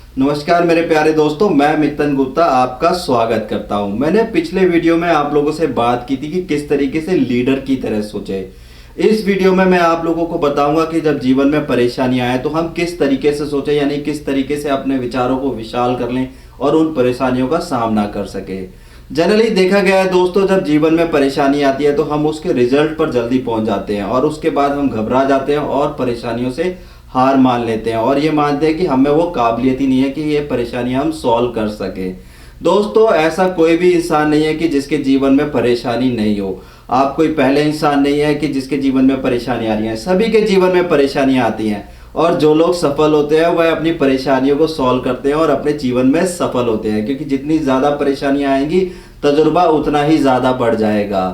नमस्कार मेरे प्यारे दोस्तों, मैं मितन गुप्ता आपका स्वागत करता हूं। मैंने पिछले वीडियो में आप लोगों से बात की थी कि किस तरीके से लीडर की तरह सोचे। इस वीडियो में मैं आप लोगों को बताऊंगा कि जब जीवन में परेशानी आए तो हम किस तरीके से सोचें, यानी किस तरीके से अपने विचारों को विशाल कर लें और उन परेशानियों का सामना कर सके। जनरली देखा गया है दोस्तों, जब जीवन में परेशानी आती है तो हम उसके रिजल्ट पर जल्दी पहुंच जाते हैं और उसके बाद हम घबरा जाते हैं और परेशानियों से हार मान लेते हैं और ये मानते हैं कि हमें वो काबिलियत ही नहीं है कि ये परेशानियां हम सॉल्व कर सके। दोस्तों, ऐसा कोई भी इंसान नहीं है कि जिसके जीवन में परेशानी नहीं हो। आप कोई पहले इंसान नहीं है कि जिसके जीवन में परेशानी आ रही है। सभी के जीवन में परेशानियां आती हैं और जो लोग सफल होते हैं वह अपनी परेशानियों को सॉल्व करते हैं और अपने जीवन में सफल होते हैं, क्योंकि जितनी ज्यादा परेशानियां आएंगी तजुर्बा उतना ही ज्यादा बढ़ जाएगा।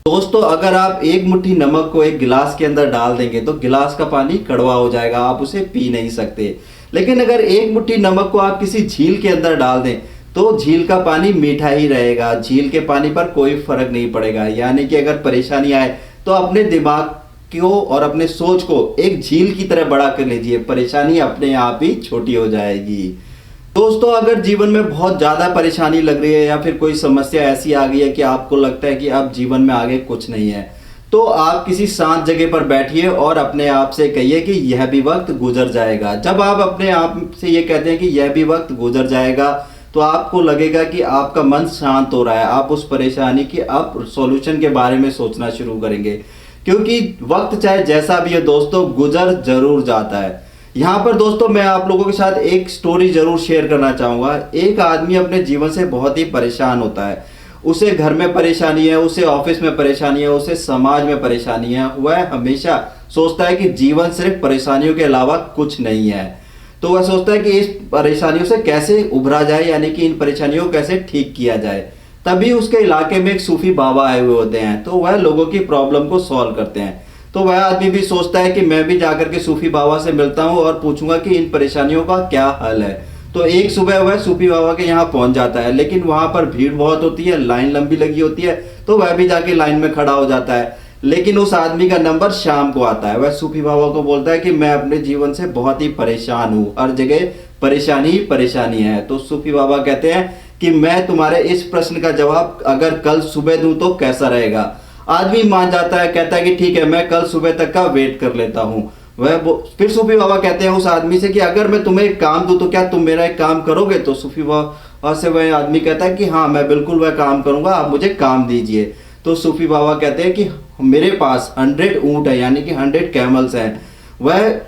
दोस्तों, अगर आप एक मुट्ठी नमक को एक गिलास के अंदर डाल देंगे तो गिलास का पानी कड़वा हो जाएगा, आप उसे पी नहीं सकते। लेकिन अगर एक मुट्ठी नमक को आप किसी झील के अंदर डाल दें तो झील का पानी मीठा ही रहेगा, झील के पानी पर कोई फर्क नहीं पड़ेगा। यानी कि अगर परेशानी आए तो अपने दिमाग को और अपने सोच को एक झील की तरह बड़ा कर लीजिए, परेशानी अपने आप ही छोटी हो जाएगी। दोस्तों, अगर जीवन में बहुत ज़्यादा परेशानी लग रही है या फिर कोई समस्या ऐसी आ गई है कि आपको लगता है कि अब जीवन में आगे कुछ नहीं है, तो आप किसी शांत जगह पर बैठिए और अपने आप से कहिए कि यह भी वक्त गुजर जाएगा। जब आप अपने आप से ये कहते हैं कि यह भी वक्त गुजर जाएगा तो आपको लगेगा कि आपका मन शांत हो रहा है। आप उस परेशानी की अब सॉल्यूशन के बारे में सोचना शुरू करेंगे, क्योंकि वक्त चाहे जैसा भी है दोस्तों, गुजर जरूर जाता है। यहाँ पर दोस्तों मैं आप लोगों के साथ एक स्टोरी जरूर शेयर करना चाहूँगा। एक आदमी अपने जीवन से बहुत ही परेशान होता है। उसे घर में परेशानी है, उसे ऑफिस में परेशानी है, उसे समाज में परेशानी है। वह हमेशा सोचता है कि जीवन सिर्फ परेशानियों के अलावा कुछ नहीं है। तो वह सोचता है कि इस परेशानियों से कैसे उभरा जाए, यानी कि इन परेशानियों को कैसे ठीक किया जाए। तभी उसके इलाके में एक सूफी बाबा आए हुए होते हैं, तो वह लोगों की प्रॉब्लम को सॉल्व करते हैं। तो वह आदमी भी सोचता है कि मैं भी जाकर के सूफी बाबा से मिलता हूँ और पूछूंगा कि इन परेशानियों का क्या हल है। तो एक सुबह वह सूफी बाबा के यहाँ पहुंच जाता है, लेकिन वहां पर भीड़ बहुत होती है, लाइन लंबी लगी होती है। तो वह भी जाके लाइन में खड़ा हो जाता है, लेकिन उस आदमी का नंबर शाम को आता है। वह सूफी बाबा को बोलता है कि मैं अपने जीवन से बहुत ही परेशान हूँ, हर जगह परेशानी ही परेशानी है। तो सूफी बाबा कहते हैं कि मैं तुम्हारे इस प्रश्न का जवाब अगर कल सुबह दूं तो कैसा रहेगा। आदमी मान जाता है, कहता है कि ठीक है, मैं कल सुबह तक का वेट कर लेता हूँ। फिर सूफी बाबा कहते हैं उस आदमी से कि अगर मैं तुम्हें एक काम दूं तो क्या तुम मेरा एक काम करोगे। तो सूफी बाबा से वह आदमी कहता है कि हाँ, मैं बिल्कुल वह काम करूंगा, आप मुझे काम दीजिए। तो सूफी बाबा कहते हैं कि मेरे पास 100 ऊंट है, यानी कि 100 कैमल्स हैं, वह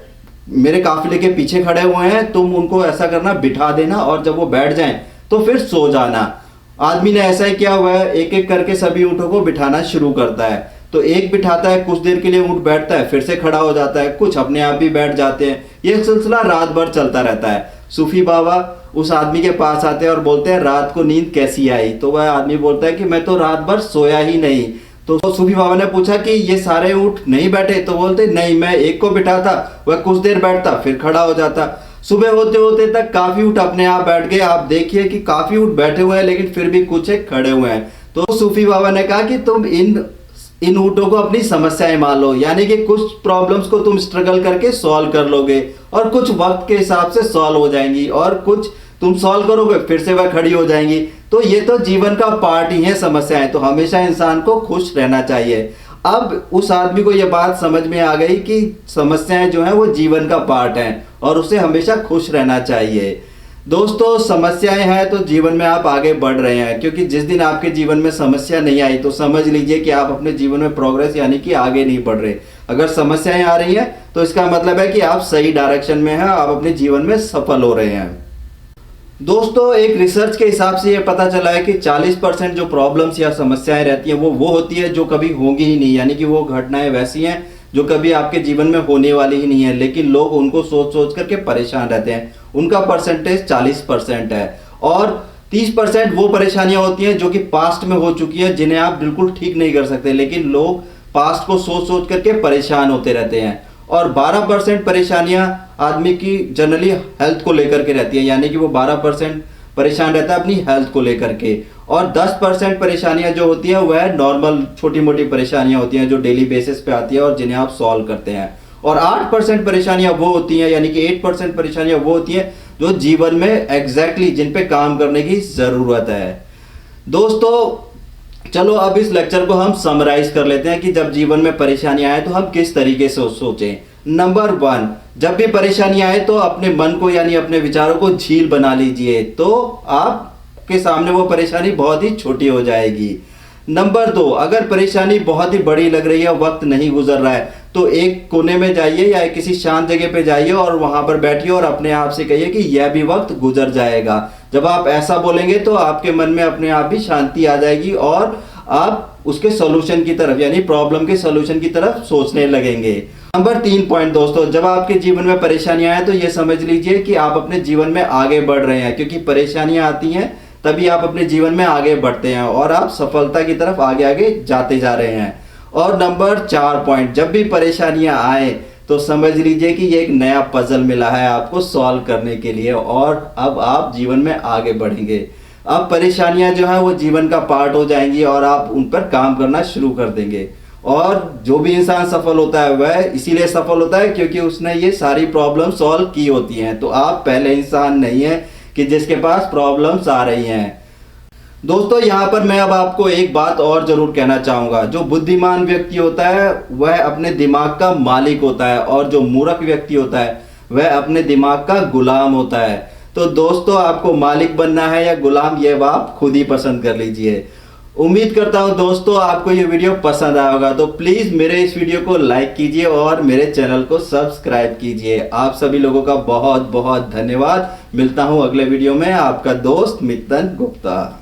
मेरे काफिले के पीछे खड़े हुए हैं। तुम उनको ऐसा करना, बिठा देना और जब वो बैठ जाएं तो फिर सो जाना। आदमी ने ऐसा ही किया, वह एक एक करके सभी ऊँटों को बिठाना शुरू करता है। तो एक बिठाता है, कुछ देर के लिए ऊँट बैठता है, फिर से खड़ा हो जाता है, कुछ अपने आप भी बैठ जाते हैं। यह सिलसिला रात भर चलता रहता है। सूफी बाबा उस आदमी के पास आते हैं और बोलते हैं रात को नींद कैसी आई। तो वह आदमी बोलता है कि मैं तो रात भर सोया ही नहीं। तो सूफी बाबा ने पूछा कि ये सारे ऊँट नहीं बैठे। तो बोलते नहीं, मैं एक को बिठाता, वह कुछ देर बैठता, फिर खड़ा हो जाता। सुबह होते होते तक काफी ऊँट अपने आप बैठ गए। आप देखिए कि काफी ऊँट बैठे हुए हैं, लेकिन फिर भी कुछ एक खड़े हुए हैं। तो सूफी बाबा ने कहा कि तुम इन ऊँटों को अपनी समस्याएं मान लो, यानी कि कुछ प्रॉब्लम्स को तुम स्ट्रगल करके सॉल्व कर लोगे और कुछ वक्त के हिसाब से सॉल्व हो जाएंगी, और कुछ तुम सॉल्व करोगे फिर से वह खड़ी हो जाएंगी। तो ये तो जीवन का पार्ट ही है समस्याएं, तो हमेशा इंसान को खुश रहना चाहिए। अब उस आदमी को यह बात समझ में आ गई कि समस्याएं जो हैं वो जीवन का पार्ट हैं और उसे हमेशा खुश रहना चाहिए। दोस्तों, समस्याएं हैं तो जीवन में आप आगे बढ़ रहे हैं, क्योंकि जिस दिन आपके जीवन में समस्या नहीं आई तो समझ लीजिए कि आप अपने जीवन में प्रोग्रेस यानी कि आगे नहीं बढ़ रहे। अगर समस्याएं आ रही हैं तो इसका मतलब है कि आप सही डायरेक्शन में हैं, आप अपने जीवन में सफल हो रहे हैं। दोस्तों, एक रिसर्च के हिसाब से ये पता चला है कि 40% जो प्रॉब्लम्स या समस्याएं रहती हैं वो होती है जो कभी होंगी ही नहीं, यानी कि वो घटनाएं वैसी हैं जो कभी आपके जीवन में होने वाली ही नहीं है, लेकिन लोग उनको सोच सोच करके परेशान रहते हैं। उनका परसेंटेज 40% है। और 30% वो परेशानियां होती हैं जो कि पास्ट में हो चुकी है, जिन्हें आप बिल्कुल ठीक नहीं कर सकते, लेकिन लोग पास्ट को सोच सोच करके परेशान होते रहते हैं। और 12% परेशानियां आदमी की जनरली हेल्थ को लेकर के रहती है, यानी कि वो 12% परेशान रहता है अपनी हेल्थ को लेकर के। और 10% परेशानियां जो होती हैं वह नॉर्मल छोटी मोटी परेशानियां होती हैं जो डेली बेसिस पे आती है और जिन्हें आप सॉल्व करते हैं। और 8% परेशानियां वो होती हैं, यानी कि 8% परेशानियां वो होती हैं जो जीवन में एग्जैक्टली जिन पे काम करने की ज़रूरत है। दोस्तों चलो अब इस लेक्चर को हम समराइज कर लेते हैं कि जब जीवन में परेशानी आए तो हम किस तरीके से सोचें। नंबर 1, जब भी परेशानी आए तो अपने मन को यानी अपने विचारों को झील बना लीजिए, तो आपके सामने वो परेशानी बहुत ही छोटी हो जाएगी। नंबर 2, अगर परेशानी बहुत ही बड़ी लग रही है, वक्त नहीं गुजर रहा है, तो एक कोने में जाइए या किसी शांत जगह पे जाइए और वहां पर बैठिए और अपने आप से कहिए कि यह भी वक्त गुजर जाएगा। जब आप ऐसा बोलेंगे तो आपके मन में अपने आप भी शांति आ जाएगी और आप उसके सोल्यूशन की तरफ यानी प्रॉब्लम के सोल्यूशन की तरफ सोचने लगेंगे। नंबर 3 पॉइंट दोस्तों, जब आपके जीवन में परेशानियां आए तो ये समझ लीजिए कि आप अपने जीवन में आगे बढ़ रहे हैं, क्योंकि परेशानियां आती हैं तभी आप अपने जीवन में आगे बढ़ते हैं और आप सफलता की तरफ आगे आगे जाते जा रहे हैं। और नंबर 4 पॉइंट, जब भी परेशानियां आए तो समझ लीजिए कि ये एक नया पजल मिला है आपको सॉल्व करने के लिए और अब आप जीवन में आगे बढ़ेंगे। अब परेशानियां जो है वो जीवन का पार्ट हो जाएंगी और आप उन पर काम करना शुरू कर देंगे। और जो भी इंसान सफल होता है वह इसीलिए सफल होता है क्योंकि उसने ये सारी प्रॉब्लम सॉल्व की होती हैं। तो आप पहले इंसान नहीं है कि जिसके पास प्रॉब्लम्स आ रही हैं। दोस्तों यहाँ पर मैं अब आपको एक बात और जरूर कहना चाहूँगा, जो बुद्धिमान व्यक्ति होता है वह अपने दिमाग का मालिक होता है और जो मूर्ख व्यक्ति होता है वह अपने दिमाग का गुलाम होता है। तो दोस्तों आपको मालिक बनना है या गुलाम, ये आप खुद ही पसंद कर लीजिए। उम्मीद करता हूँ दोस्तों आपको ये वीडियो पसंद आया होगा, तो प्लीज़ मेरे इस वीडियो को लाइक कीजिए और मेरे चैनल को सब्सक्राइब कीजिए। आप सभी लोगों का बहुत बहुत धन्यवाद। मिलता हूँ अगले वीडियो में, आपका दोस्त मित्तन गुप्ता।